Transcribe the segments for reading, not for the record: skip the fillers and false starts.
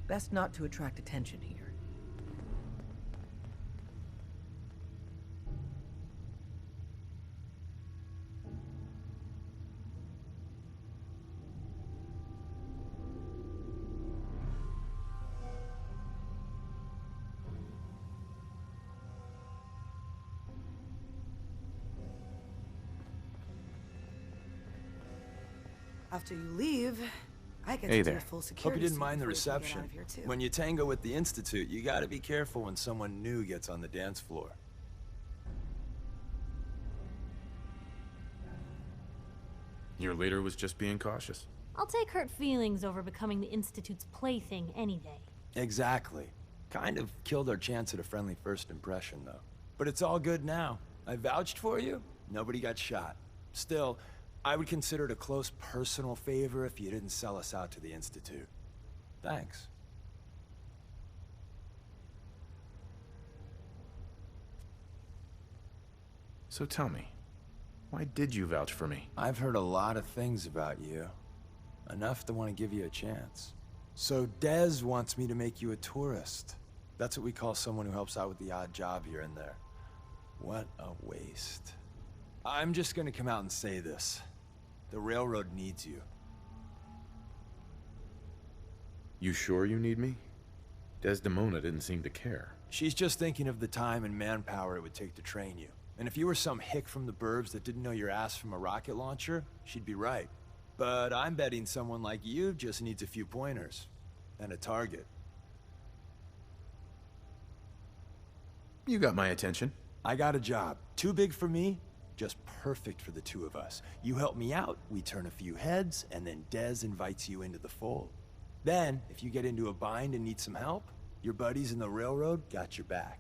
Best not to attract attention here. After you leave, I get Hey to do there. a full Hope security you didn't sweep mind the before you can get out reception. of here, too. When you tango with the Institute, you gotta be careful when someone new gets on the dance floor. Your leader was just being cautious. I'll take hurt feelings over becoming the Institute's plaything any day. Exactly. Kind of killed our chance at a friendly first impression, though. But it's all good now. I vouched for you. Nobody got shot. Still, I would consider it a close personal favor if you didn't sell us out to the Institute. Thanks. So tell me, why did you vouch for me? I've heard a lot of things about you. Enough to want to give you a chance. So Dez wants me to make you a tourist. That's what we call someone who helps out with the odd job here and there. What a waste. I'm just gonna come out and say this. The railroad needs you. You sure you need me? Desdemona didn't seem to care. She's just thinking of the time and manpower it would take to train you. And if you were some hick from the burbs that didn't know your ass from a rocket launcher, she'd be right. But I'm betting someone like you just needs a few pointers. And a target. You got my attention. I got a job. Too big for me, just perfect for the two of us. You help me out, we turn a few heads, and then Dez invites you into the fold. Then, if you get into a bind and need some help, your buddies in the railroad got your back.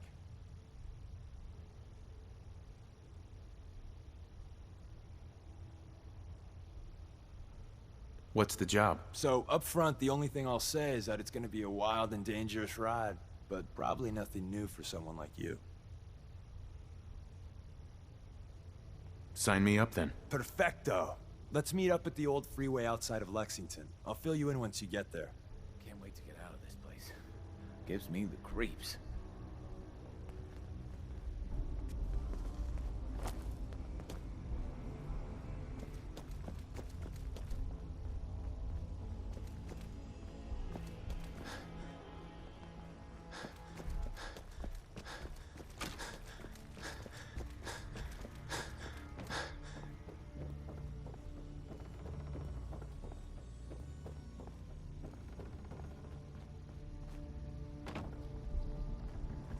What's the job? So, up front, the only thing I'll say is that it's gonna be a wild and dangerous ride, but probably nothing new for someone like you. Sign me up then. Perfecto. Let's meet up at the old freeway outside of Lexington. I'll fill you in once you get there. Can't wait to get out of this place. Gives me the creeps.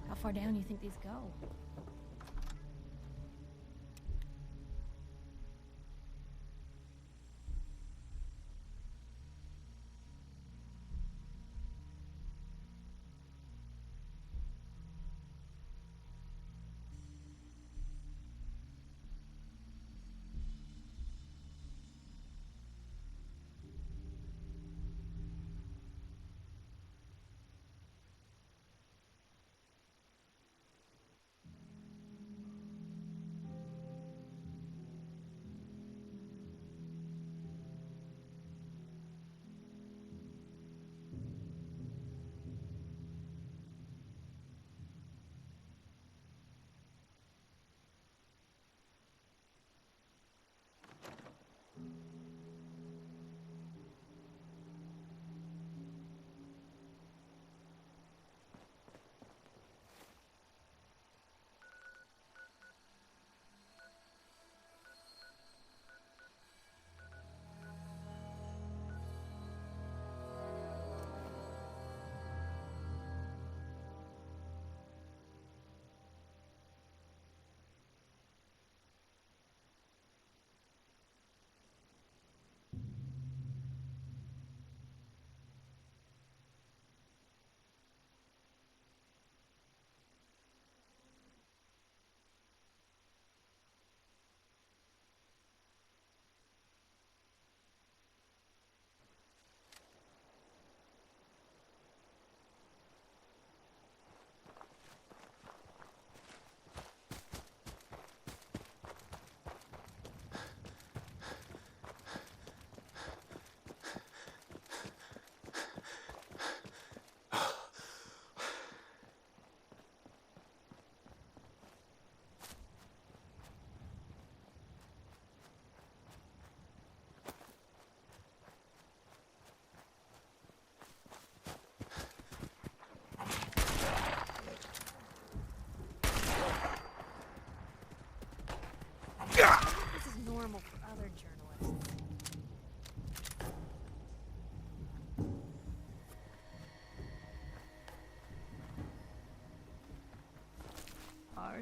How far down do you think these go?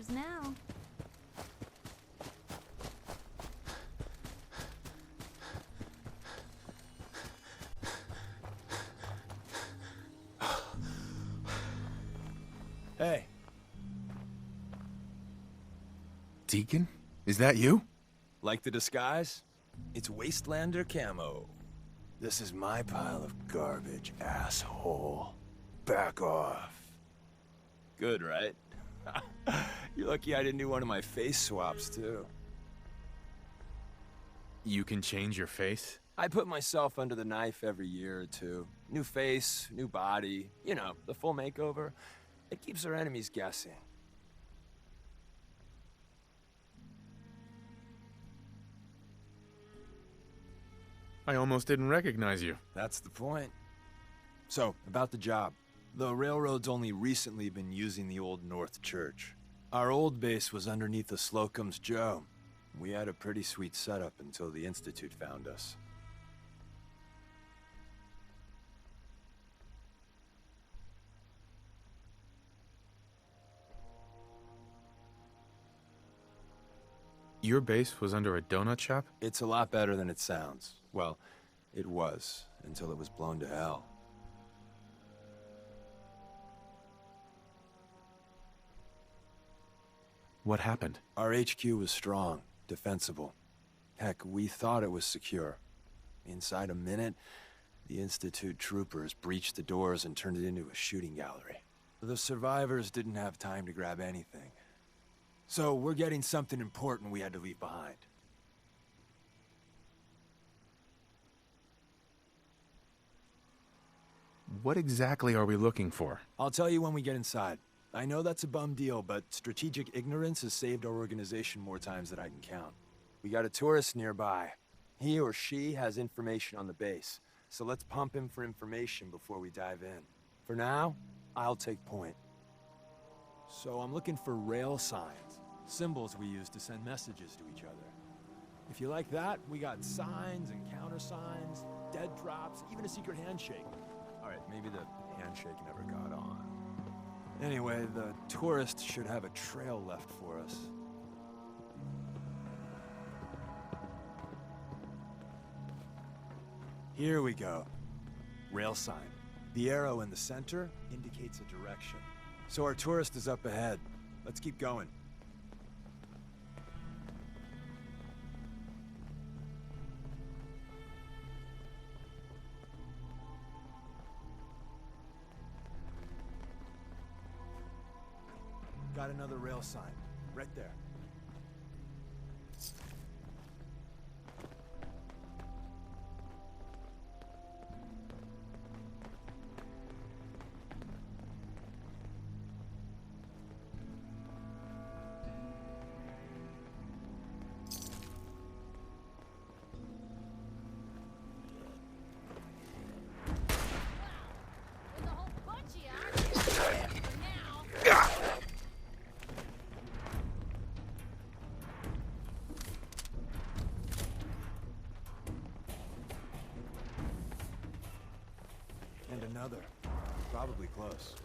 Yours now. Hey. Deacon? Is that you? Like the disguise? It's Wastelander camo. This is my pile of garbage, asshole. Back off. Good, right? You're lucky I didn't do one of my face swaps, too. You can change your face? I put myself under the knife every year or two. New face, new body. You know, the full makeover. It keeps our enemies guessing. I almost didn't recognize you. That's the point. So, about the job. The railroad's only recently been using the Old North Church. Our old base was underneath the Slocum's Joe. We had a pretty sweet setup until the Institute found us. Your base was under a donut shop? It's a lot better than it sounds. Well, it was, until it was blown to hell. What happened? Our HQ was strong, defensible. Heck, we thought it was secure. Inside a minute, the Institute troopers breached the doors and turned it into a shooting gallery. The survivors didn't have time to grab anything. So we're getting something important we had to leave behind. What exactly are we looking for? I'll tell you when we get inside. I know that's a bum deal, but strategic ignorance has saved our organization more times than I can count. We got a tourist nearby. He or she has information on the base, so let's pump him for information before we dive in. For now, I'll take point. So I'm looking for rail signs, symbols we use to send messages to each other. If you like that, we got signs and countersigns, dead drops, even a secret handshake. All right, maybe the handshake never got on. Anyway, the tourist should have a trail left for us. Here we go. Rail sign. The arrow in the center indicates a direction. So our tourist is up ahead. Let's keep going. Got another rail sign. Right there. There's a whole bunch of you. For now. And another. Probably close.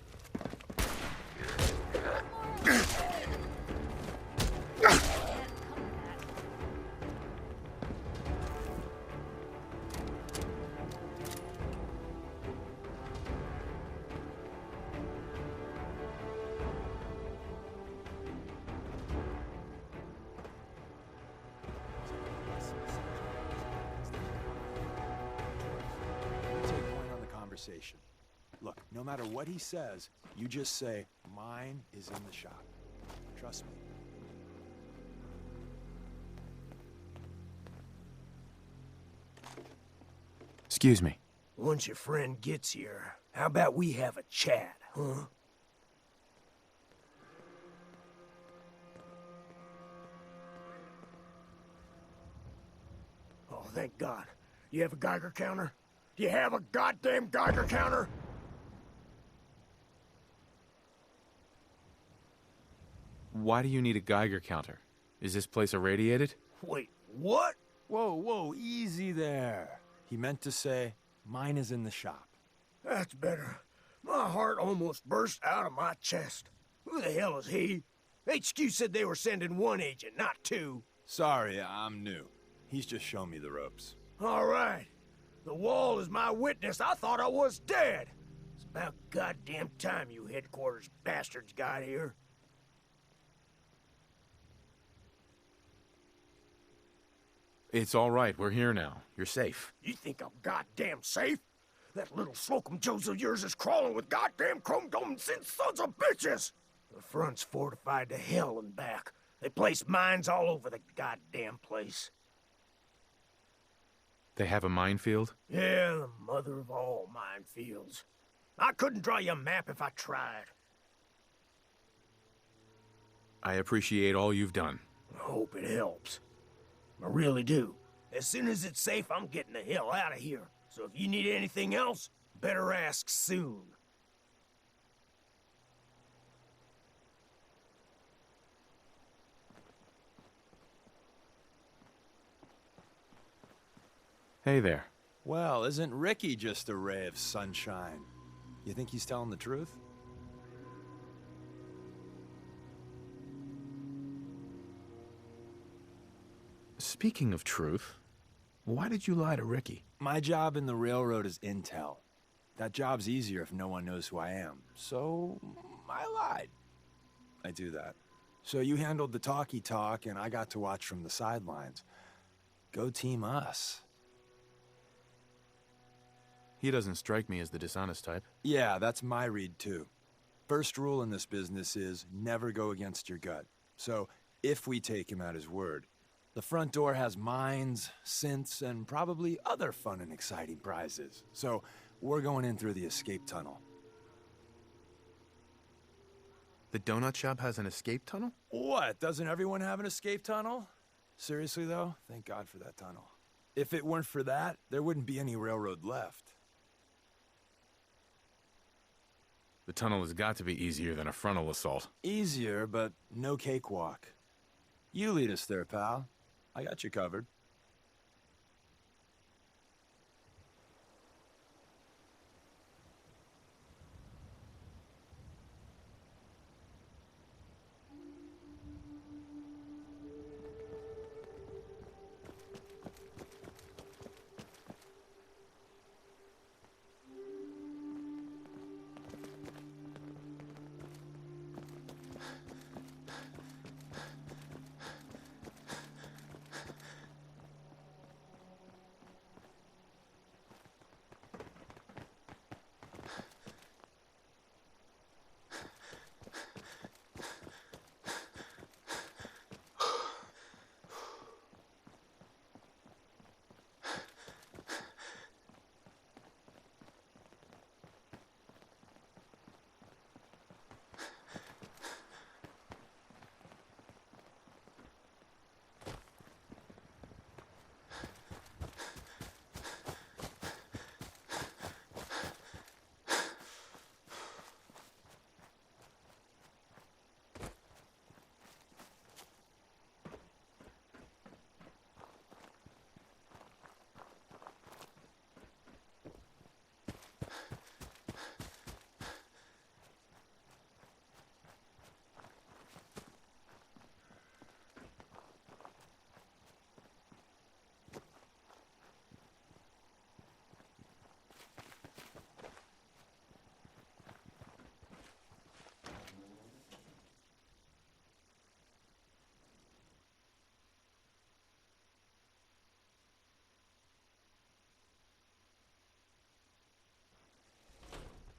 Take point on the conversation. Look, no matter what he says, you just say, "Mine is in the shop." Trust me. Excuse me. Once your friend gets here, how about we have a chat, huh? Oh, thank God. You have a Geiger counter? You have a goddamn Geiger counter? Why do you need a Geiger counter? Is this place irradiated? Wait, what? Whoa, whoa, easy there. He meant to say, "Mine is in the shop." That's better. My heart almost burst out of my chest. Who the hell is he? HQ said they were sending one agent, not two. Sorry, I'm new. He's just shown me the ropes. All right. The wall is my witness. I thought I was dead. It's about goddamn time you headquarters bastards got here. It's all right. We're here now. You're safe. You think I'm goddamn safe? That little Slocum Joes of yours is crawling with goddamn chrome-domed sons of bitches! The front's fortified to hell and back. They placed mines all over the goddamn place. They have a minefield? Yeah, the mother of all minefields. I couldn't draw you a map if I tried. I appreciate all you've done. I hope it helps. I really do. As soon as it's safe, I'm getting the hell out of here. So if you need anything else, better ask soon. Hey there. Well, isn't Ricky just a ray of sunshine? You think he's telling the truth? Speaking of truth, why did you lie to Ricky? My job in the railroad is intel. That job's easier if no one knows who I am. So, I lied. I do that. So you handled the talkie talk, and I got to watch from the sidelines. Go team us. He doesn't strike me as the dishonest type. Yeah, that's my read too. First rule in this business is never go against your gut. So, if we take him at his word, the front door has mines, synths, and probably other fun and exciting prizes. So, we're going in through the escape tunnel. The donut shop has an escape tunnel? What? Doesn't everyone have an escape tunnel? Seriously, though? Thank God for that tunnel. If it weren't for that, there wouldn't be any railroad left. The tunnel has got to be easier than a frontal assault. Easier, but no cakewalk. You lead us there, pal. I got you covered.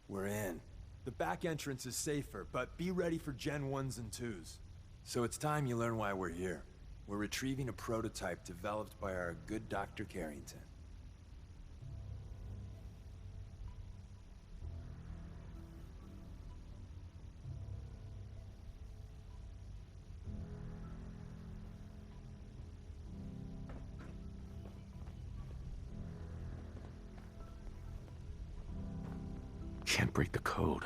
We're in. The back entrance is safer, but be ready for Gen 1s and 2s. So it's time you learn why we're here. We're retrieving a prototype developed by our good Dr. Carrington. Can't break the code.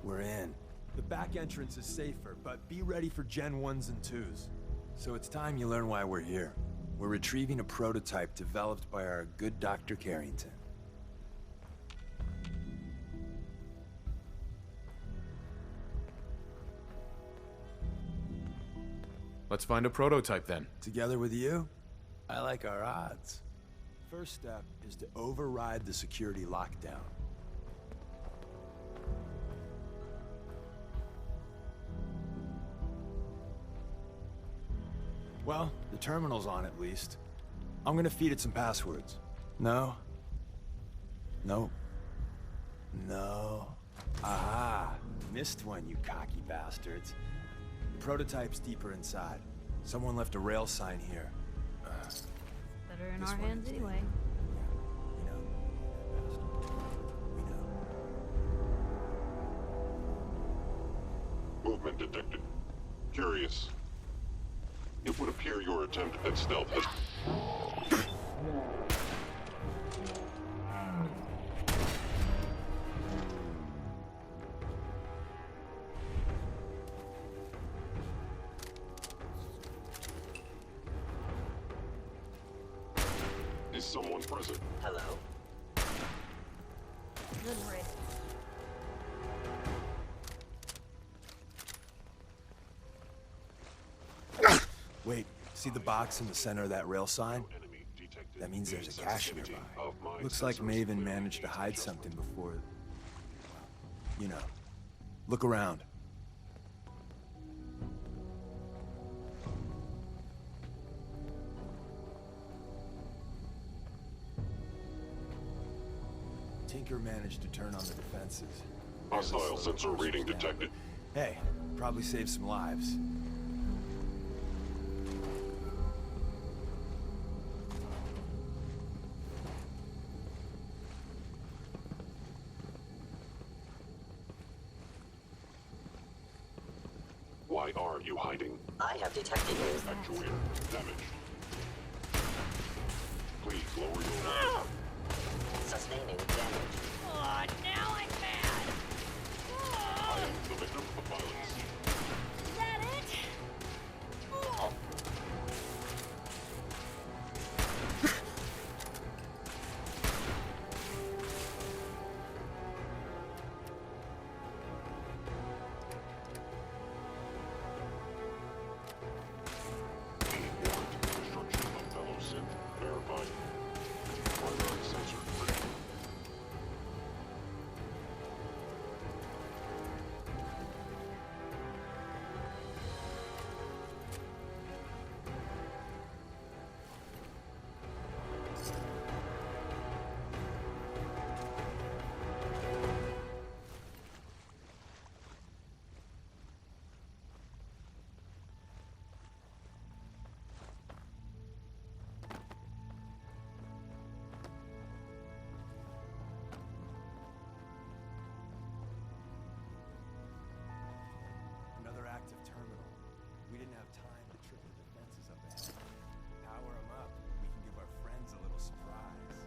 We're in. The back entrance is safer, but be ready for Gen 1s and 2s. So it's time you learn why we're here. We're retrieving a prototype developed by our good Dr. Carrington. Let's find a prototype then. Together with you, I like our odds. First step is to override the security lockdown. Well, the terminal's on at least. I'm gonna feed it some passwords. No. Nope. No. Aha! Missed one, you cocky bastards. The prototype's deeper inside. Someone left a rail sign here. Better in This our one hands is anyway. We know. We know. Movement detected. Curious. It would appear your attempt at stealth has... Is someone present? Hello? Good riddance. Wait, see the box in the center of that rail sign? Enemy detected. That means there's a The cache sensitivity nearby. of my Looks like sensors Maven will managed to need hide adjustment. something before... You know. Look around. Tinker managed to turn on the defenses. Hostile sensor reading detected. Hey, probably saved some lives. Why are you hiding? I have detected you. Actuator damaged. Please lower your... Sustaining damage. Oh, now I'm mad! I am the victim of violence. Is that it? Oh. Destruction of fellow synth verified. Primary sensor free. Another active terminal. We didn't have time to trip the defenses up ahead. Power them up. We can give our friends a little surprise.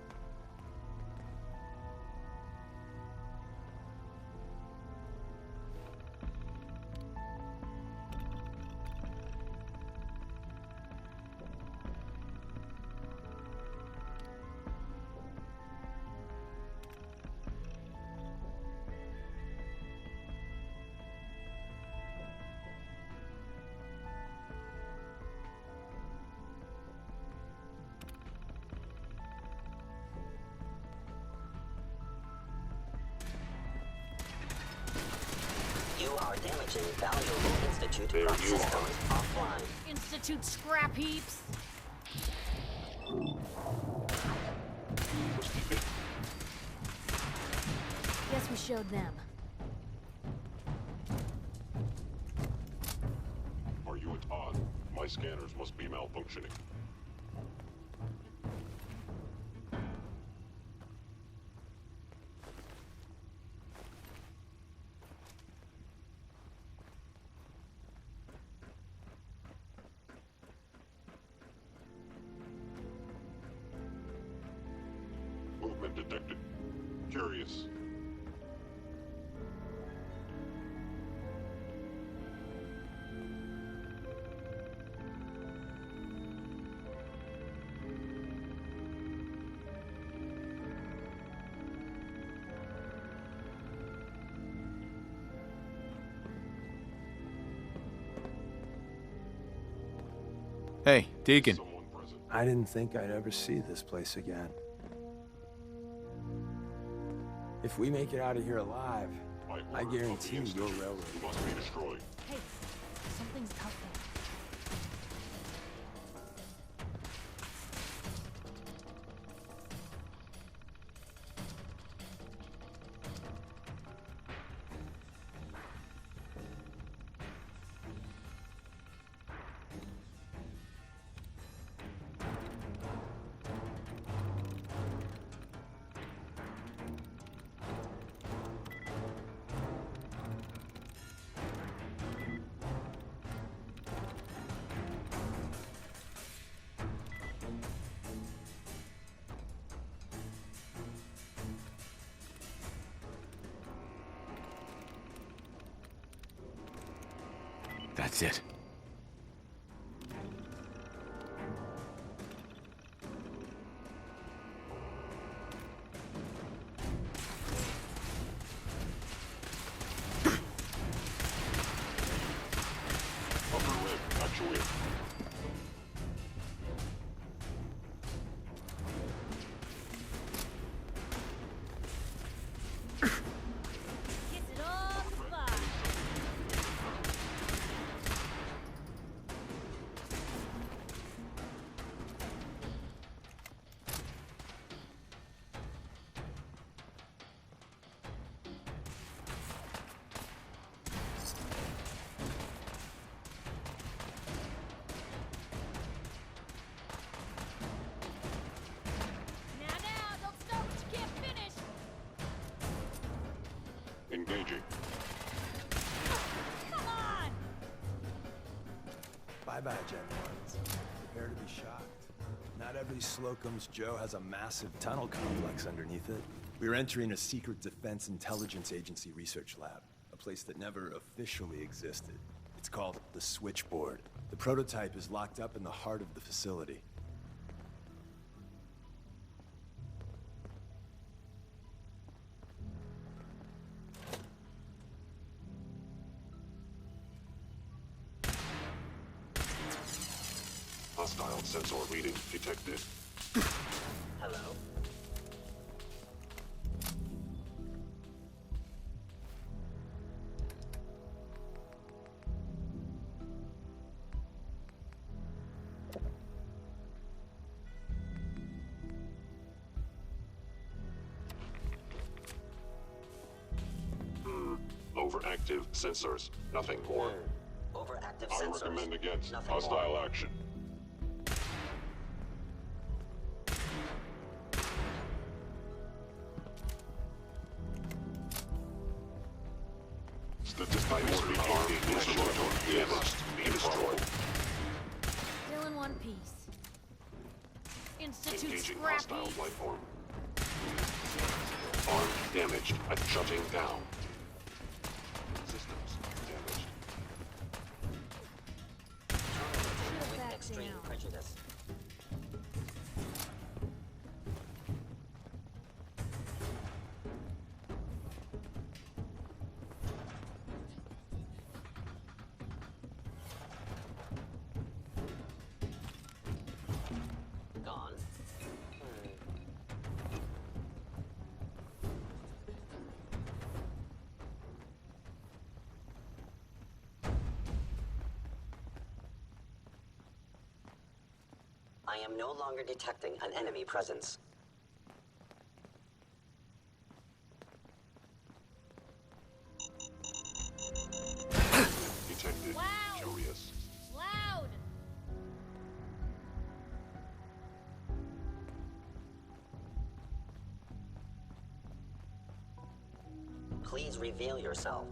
You are damaging valuable Institute There prop you are. systems offline. Institute scrap heaps. Guess we showed them. Are you at odd? My scanners must be malfunctioning. Movement detected. Curious. Hey, Deacon. Someone present. I didn't think I'd ever see this place again. If we make it out of here alive, By I order of the guarantee your Institute, railroad must be destroyed. Hey, something's tough there. That's it. Upper limb, actuate. Gets it all the spot. Now, don't start what you can't finish. Engaging. Come on! Bye-bye, Gen 1s. Prepare to be shocked. Not every Slocum's Joe has a massive tunnel complex underneath it. We're entering a secret Defense Intelligence Agency research lab, a place that never officially existed. It's called the Switchboard. The prototype is locked up in the heart of the facility. Hostile sensor reading detected. Hello? Overactive sensors. Nothing more. Overactive I sensors. recommend against Nothing more. hostile action. Statistics repeat the laboratory must be destroyed. Still in one piece. Institute Engaging scrappy. hostile life form. Arm damaged. Shutting down. Systems damaged. Should've With backed extreme down. prejudice. Gone. I am no longer detecting an enemy presence. Detected. Wow. Curious. Loud! Please reveal yourself.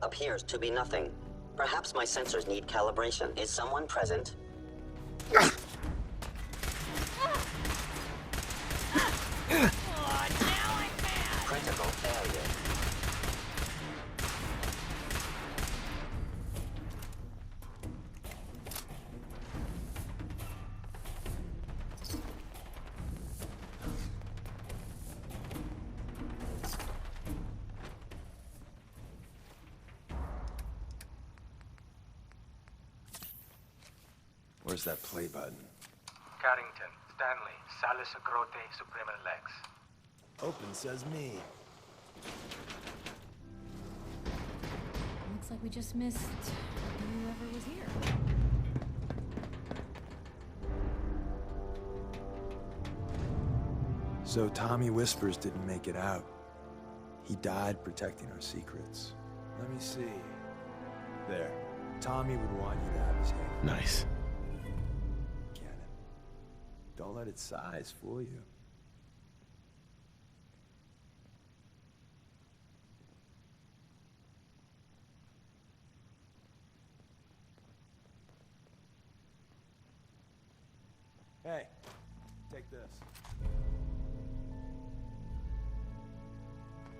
Appears to be nothing. Perhaps my sensors need calibration. Is someone present? Oh, now I'm mad! Critical failure. Where's that play button? Carrington, Stanley, Salus Agrote, Suprema Lex. Open says me. Looks like we just missed whoever was here. So Tommy Whispers didn't make it out. He died protecting our secrets. Let me see. There. Tommy would want you to have his hand. Nice. Cannon. Don't let its size fool you. Hey, take this.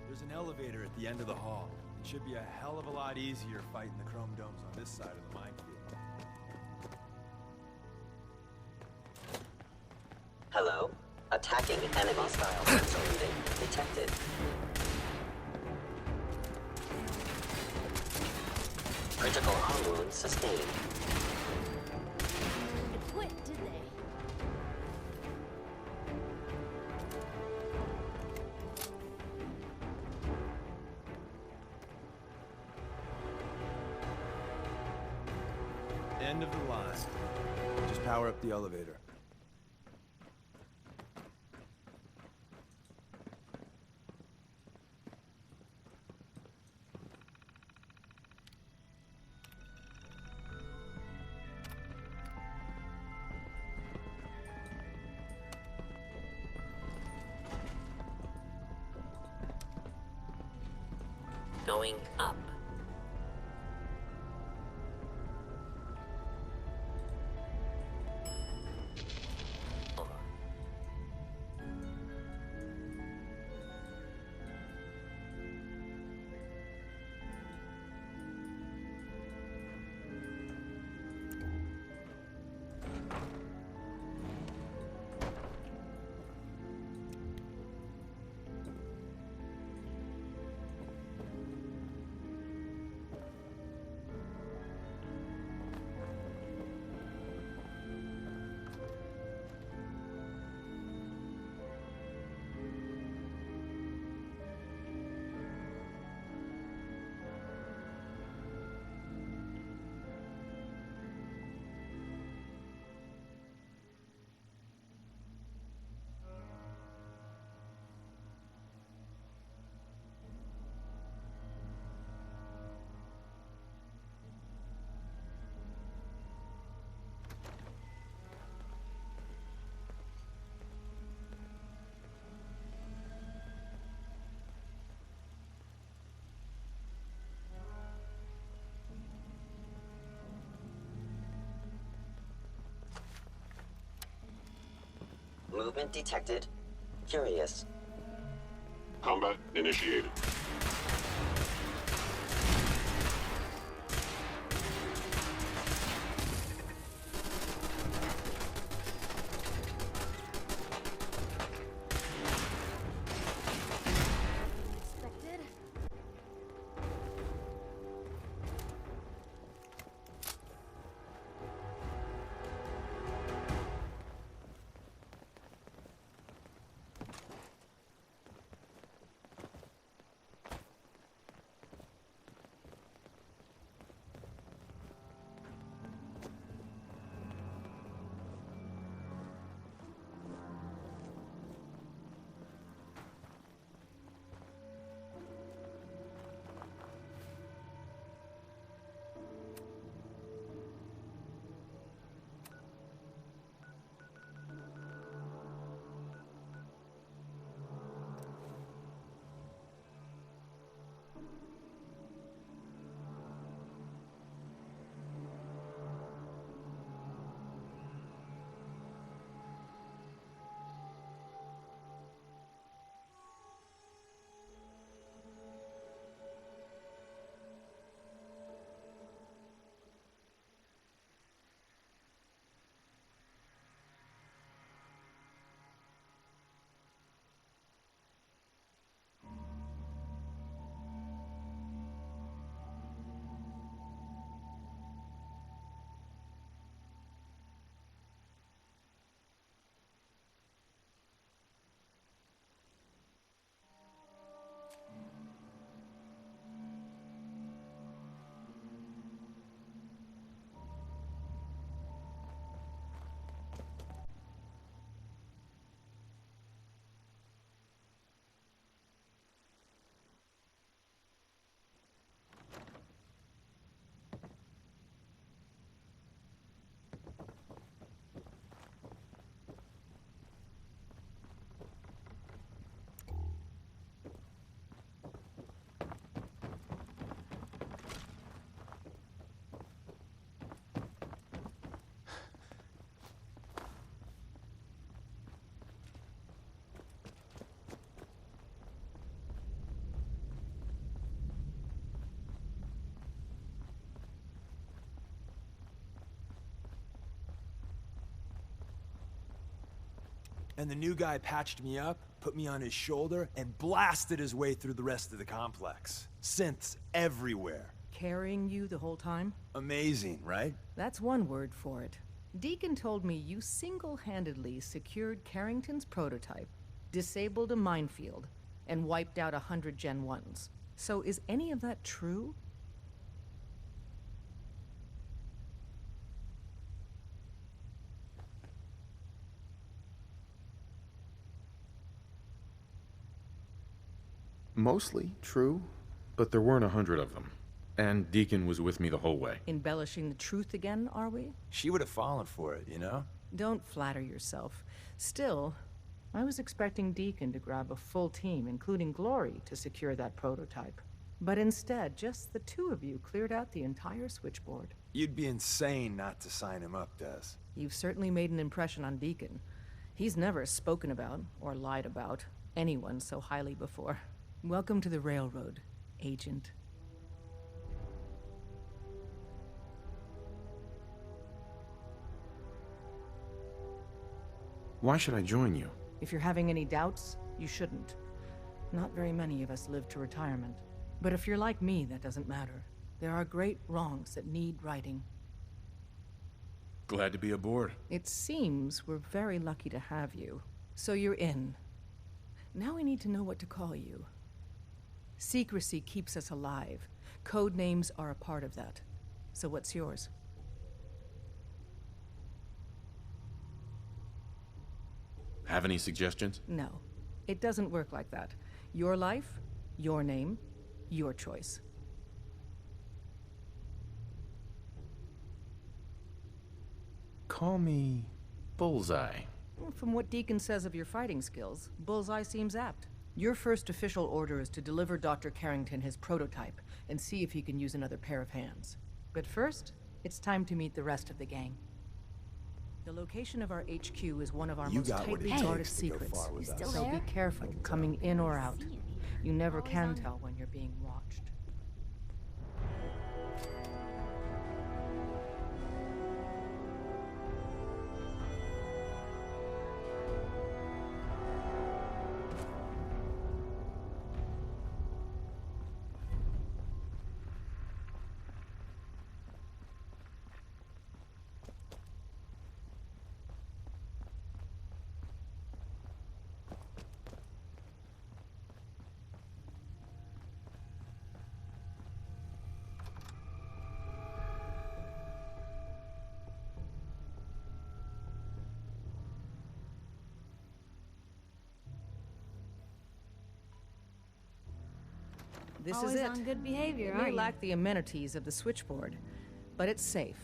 There's an elevator at the end of the hall. It should be a hell of a lot easier fighting the chrome domes on this side of the minefield. Hello? Attacking enemy style sensor reading detected. Critical arm wound sustained. They quit, did they? End of the line. Just power up the elevator. Going up. Movement detected. Curious. Combat initiated. Expected? And the new guy patched me up, put me on his shoulder, and blasted his way through the rest of the complex. Synths everywhere. Carrying you the whole time? Amazing, right? That's one word for it. Deacon told me you single-handedly secured Carrington's prototype, disabled a minefield, and wiped out 100 Gen 1s. So is any of that true? Mostly true, but there weren't 100 of them. And Deacon was with me the whole way. Embellishing the truth again, are we? She would have fallen for it, you know? Don't flatter yourself. Still, I was expecting Deacon to grab a full team, including Glory, to secure that prototype. But instead, just the two of you cleared out the entire switchboard. You'd be insane not to sign him up, Des. You've certainly made an impression on Deacon. He's never spoken about, or lied about, anyone so highly before. Welcome to the Railroad, Agent. Why should I join you? If you're having any doubts, you shouldn't. Not very many of us live to retirement. But if you're like me, that doesn't matter. There are great wrongs that need righting. Glad to be aboard. It seems we're very lucky to have you. So you're in. Now we need to know what to call you. Secrecy keeps us alive. Code names are a part of that. So what's yours? Have any suggestions? No. It doesn't work like that. Your life, your name, your choice. Call me Bullseye. From what Deacon says of your fighting skills, Bullseye seems apt. Your first official order is to deliver Dr. Carrington his prototype and see if he can use another pair of hands. But first, it's time to meet the rest of the gang. The location of our HQ is one of our most tightly guarded secrets. So be careful coming in or out. You never can tell when you're being watched. This Always is it. on good behavior, It aren't may you? lack the amenities of the switchboard, but it's safe,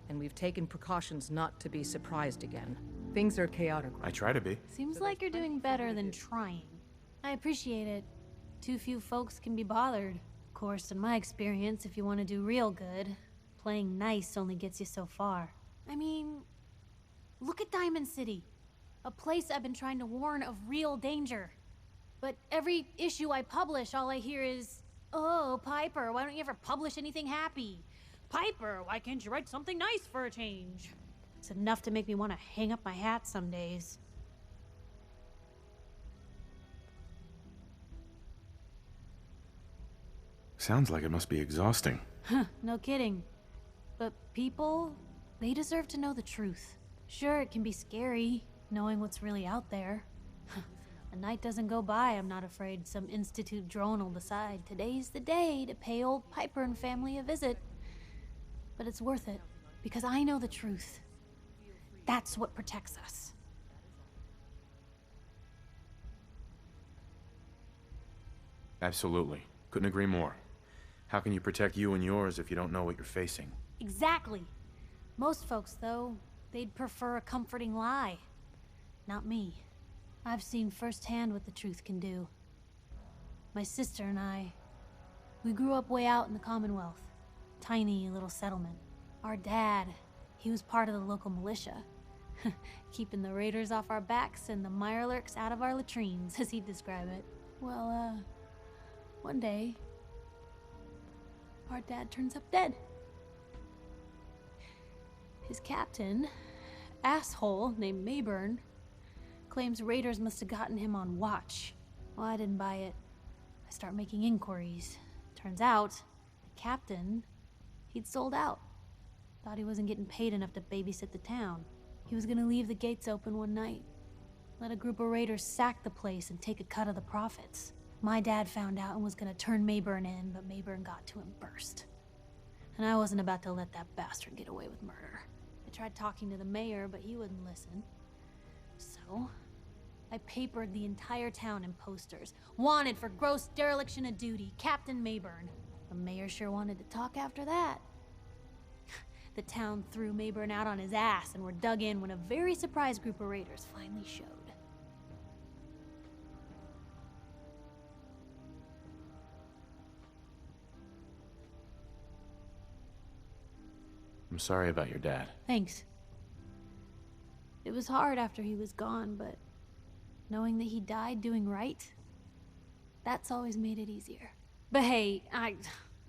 and we've taken precautions not to be surprised again. Things are chaotic. I try to be. Seems like you're doing better than trying. I appreciate it. Too few folks can be bothered. Of course, in my experience, if you want to do real good, playing nice only gets you so far. I mean, look at Diamond City. A place I've been trying to warn of real danger. But every issue I publish, all I hear is, "Oh, Piper, why don't you ever publish anything happy? Piper, why can't you write something nice for a change?" It's enough to make me want to hang up my hat some days. Sounds like it must be exhausting. No kidding. But people, they deserve to know the truth. Sure, it can be scary, knowing what's really out there. A night doesn't go by, I'm not afraid some Institute drone will decide today's the day to pay old Piper and family a visit. But it's worth it, because I know the truth. That's what protects us. Absolutely. Couldn't agree more. How can you protect you and yours if you don't know what you're facing? Exactly. Most folks, though, they'd prefer a comforting lie. Not me. I've seen firsthand what the truth can do. My sister and I, we grew up way out in the Commonwealth. Tiny little settlement. Our dad, he was part of the local militia. Keeping the raiders off our backs and the mirelurks out of our latrines, as he'd describe it. Well, one day, our dad turns up dead. His captain, asshole named Mayburn, Claims raiders must have gotten him on watch. Well, I didn't buy it. I start making inquiries. Turns out, the captain, he'd sold out. Thought he wasn't getting paid enough to babysit the town. He was gonna leave the gates open one night. Let a group of raiders sack the place and take a cut of the profits. My dad found out and was gonna turn Mayburn in, but Mayburn got to him first. And I wasn't about to let that bastard get away with murder. I tried talking to the mayor, but he wouldn't listen. So, I papered the entire town in posters. Wanted for gross dereliction of duty, Captain Mayburn. The mayor sure wanted to talk after that. The town threw Mayburn out on his ass and were dug in when a very surprised group of raiders finally showed. I'm sorry about your dad. Thanks. It was hard after he was gone, but knowing that he died doing right, that's always made it easier. But hey,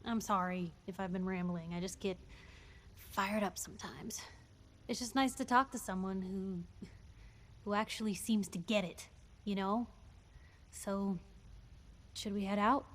I'm sorry if I've been rambling. I just get fired up sometimes. It's just nice to talk to someone who actually seems to get it, you know? So, should we head out?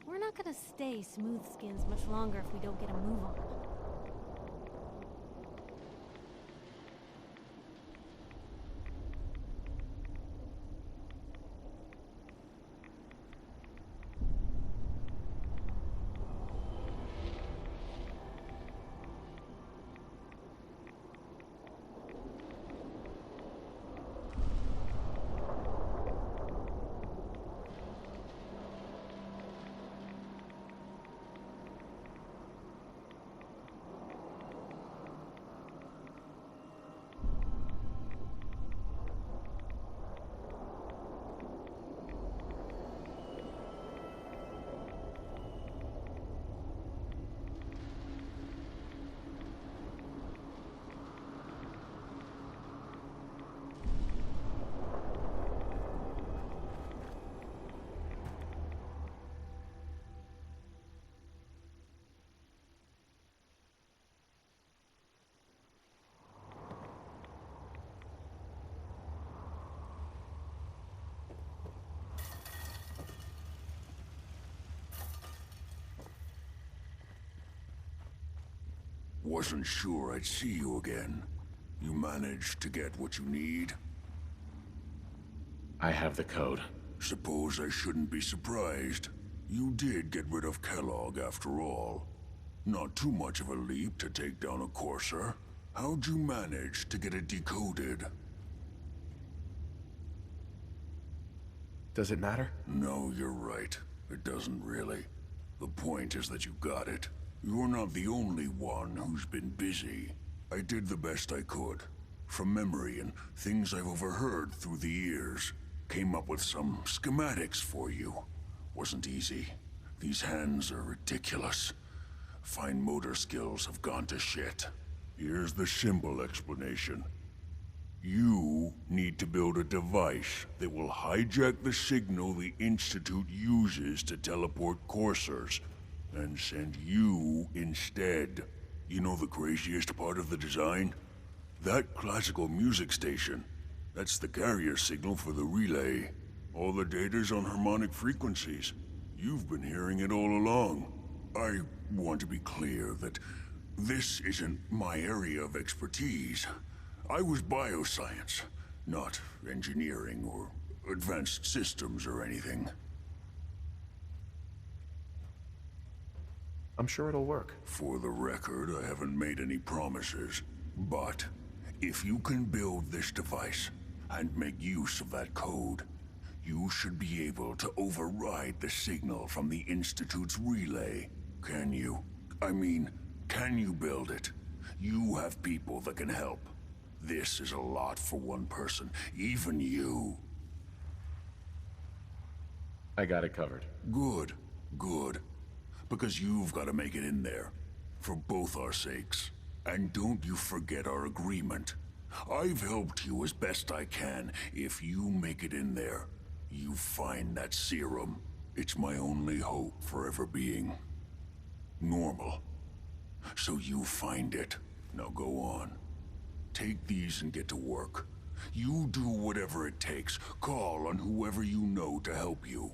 We're not gonna stay smooth skins much longer if we don't get a move on. Wasn't sure I'd see you again. You managed to get what you need? I have the code. Suppose I shouldn't be surprised. You did get rid of Kellogg after all. Not too much of a leap to take down a Courser. How'd you manage to get it decoded? Does it matter? No, you're right. It doesn't really. The point is that you got it. You're not the only one who's been busy. I did the best I could. From memory and things I've overheard through the years. Came up with some schematics for you. Wasn't easy. These hands are ridiculous. Fine motor skills have gone to shit. Here's the simple explanation. You need to build a device that will hijack the signal the Institute uses to teleport coursers, and send you instead. You know the craziest part of the design? That classical music station. That's the carrier signal for the relay. All the data's on harmonic frequencies. You've been hearing it all along. I want to be clear that this isn't my area of expertise. I was bioscience, not engineering or advanced systems or anything. I'm sure it'll work. For the record, I haven't made any promises. But if you can build this device and make use of that code, you should be able to override the signal from the Institute's relay. Can you? I mean, can you build it? You have people that can help. This is a lot for one person, even you. I got it covered. Good, good. Because you've got to make it in there. For both our sakes. And don't you forget our agreement. I've helped you as best I can. If you make it in there, you find that serum. It's my only hope for ever being normal. So you find it. Now go on. Take these and get to work. You do whatever it takes. Call on whoever you know to help you.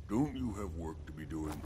Don't you have work to be doing?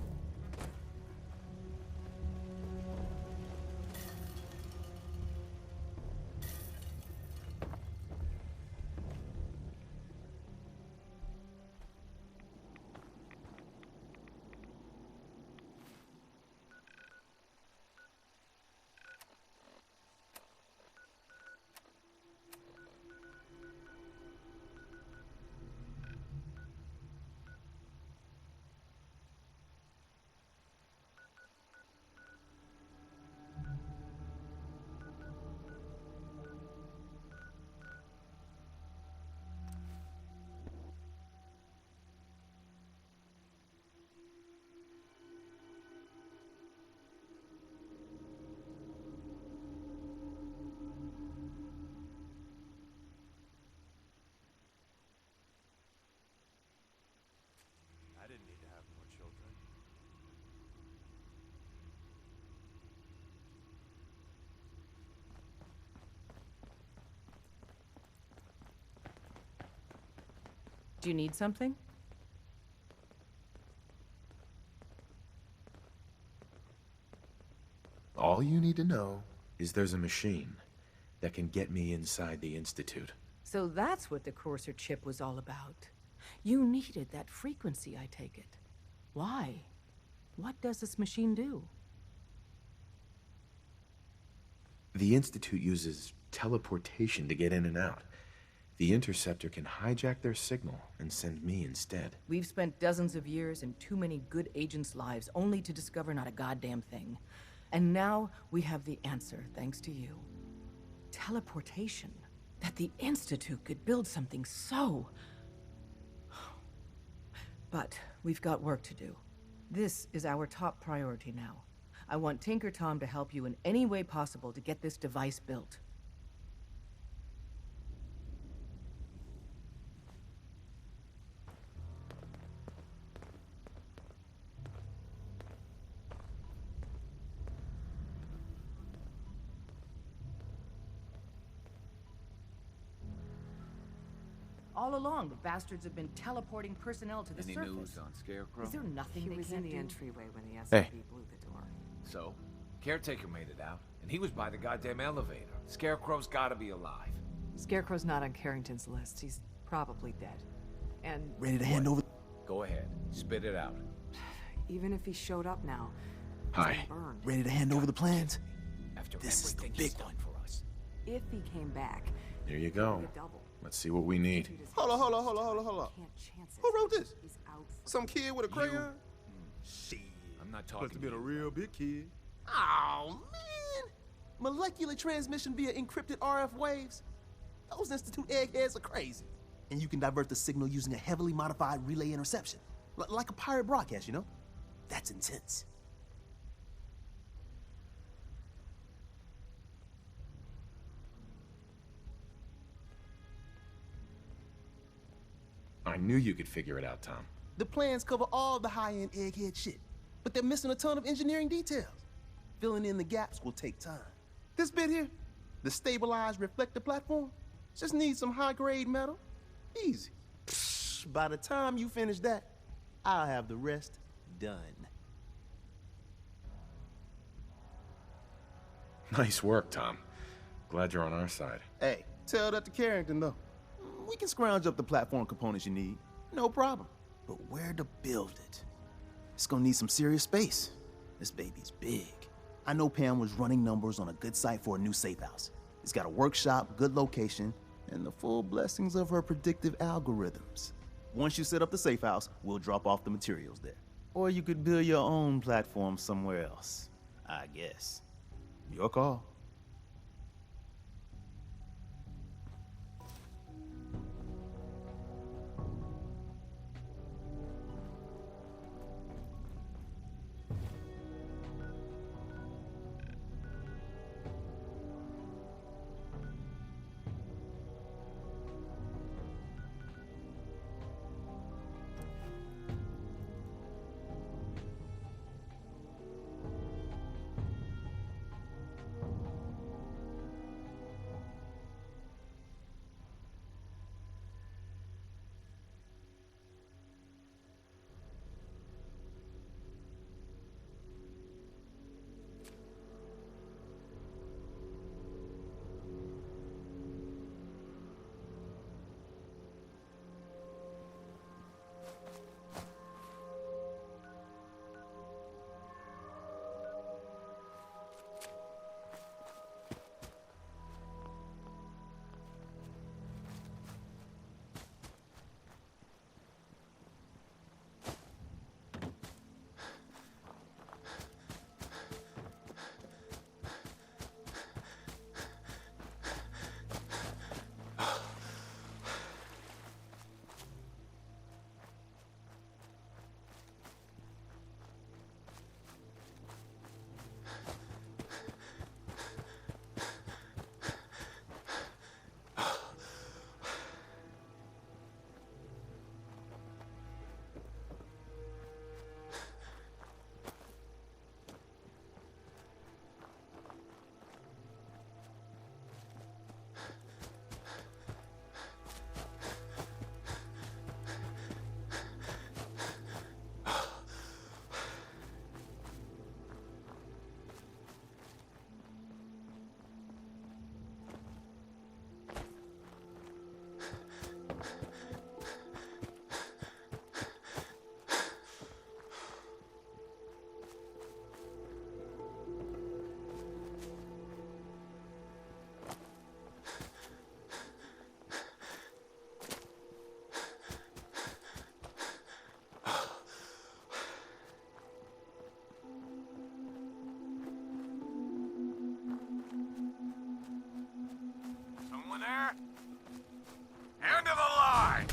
I didn't need to have more children. Do you need something? All you need to know is there's a machine that can get me inside the Institute. So that's what the Courser chip was all about. You needed that frequency, I take it. Why? What does this machine do? The Institute uses teleportation to get in and out. The Interceptor can hijack their signal and send me instead. We've spent dozens of years and too many good agents' lives only to discover not a goddamn thing. And now we have the answer, thanks to you. Teleportation. That the Institute could build something so... But we've got work to do. This is our top priority now. I want Tinker Tom to help you in any way possible to get this device built. All along, the bastards have been teleporting personnel to the Any surface. news on Scarecrow? Is there nothing He they was in can't the do? entryway when the Hey. SCP blew the door. So, Caretaker made it out, and he was by the goddamn elevator. Scarecrow's gotta be alive. Scarecrow's not on Carrington's list. He's probably dead. And Ready to hand over? Go ahead, spit it out. even if he showed up now, he's Hi. been burned. Ready to hand over the plans? After This is the everything he's big done for us. If he came back, Here you go. he'd double. Let's see what we need. Hold on. Can't chance it. Who wrote this? He's out for Some kid with a crayon? Shit. I'm not Must talking have been to a you. real big kid. Oh, man. Molecular transmission via encrypted RF waves? Those Institute eggheads are crazy. And you can divert the signal using a heavily modified relay interception. Like a pirate broadcast, you know? That's intense. I knew you could figure it out, Tom. The plans cover all the high-end egghead shit, but they're missing a ton of engineering details. Filling in the gaps will take time. This bit here, the stabilized reflector platform, just needs some high-grade metal. Easy. Psh, by the time you finish that, I'll have the rest done. Nice work, Tom. Glad you're on our side. Hey, tell that to Carrington, though. We can scrounge up the platform components you need. No problem. But where to build it? It's gonna need some serious space. This baby's big. I know Pam was running numbers on a good site for a new safe house. It's got a workshop, good location, and the full blessings of her predictive algorithms. Once you set up the safe house, we'll drop off the materials there. Or you could build your own platform somewhere else, I guess. Your call. Someone there? End of the line!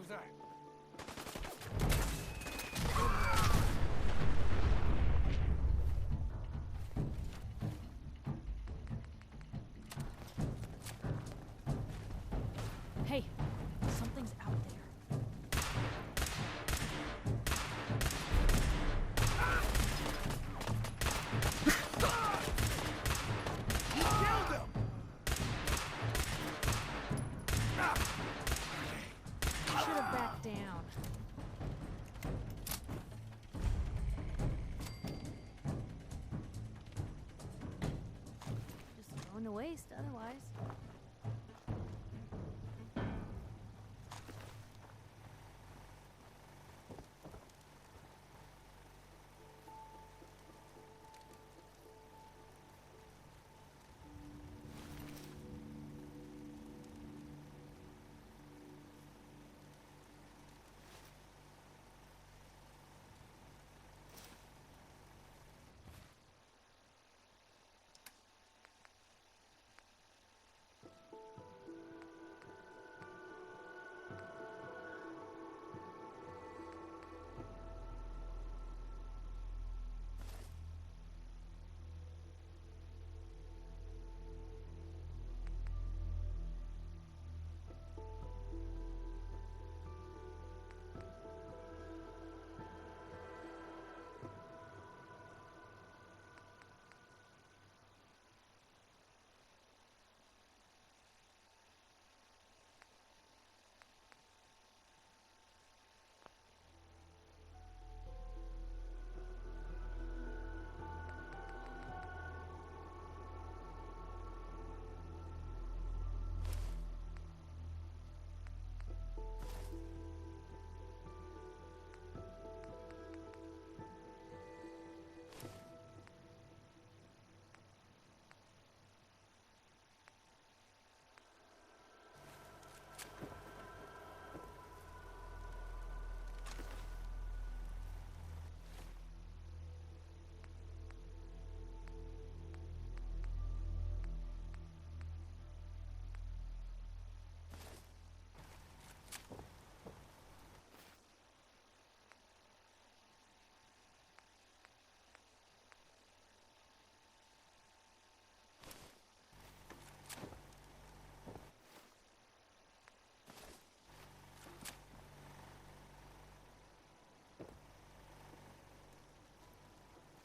that? Hey, something's out there. You killed him! Should have backed down. Just going to waste otherwise.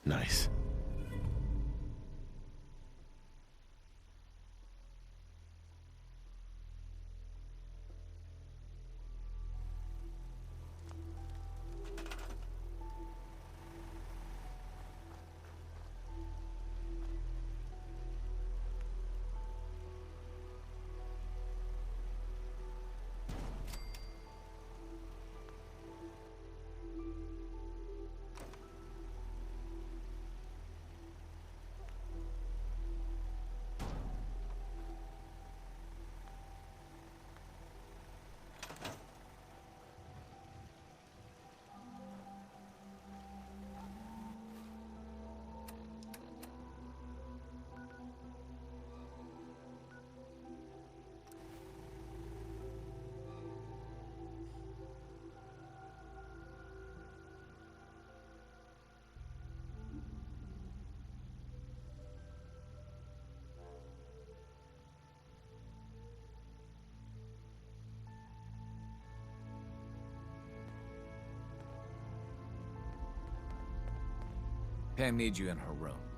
Nice. Pam needs you in her room.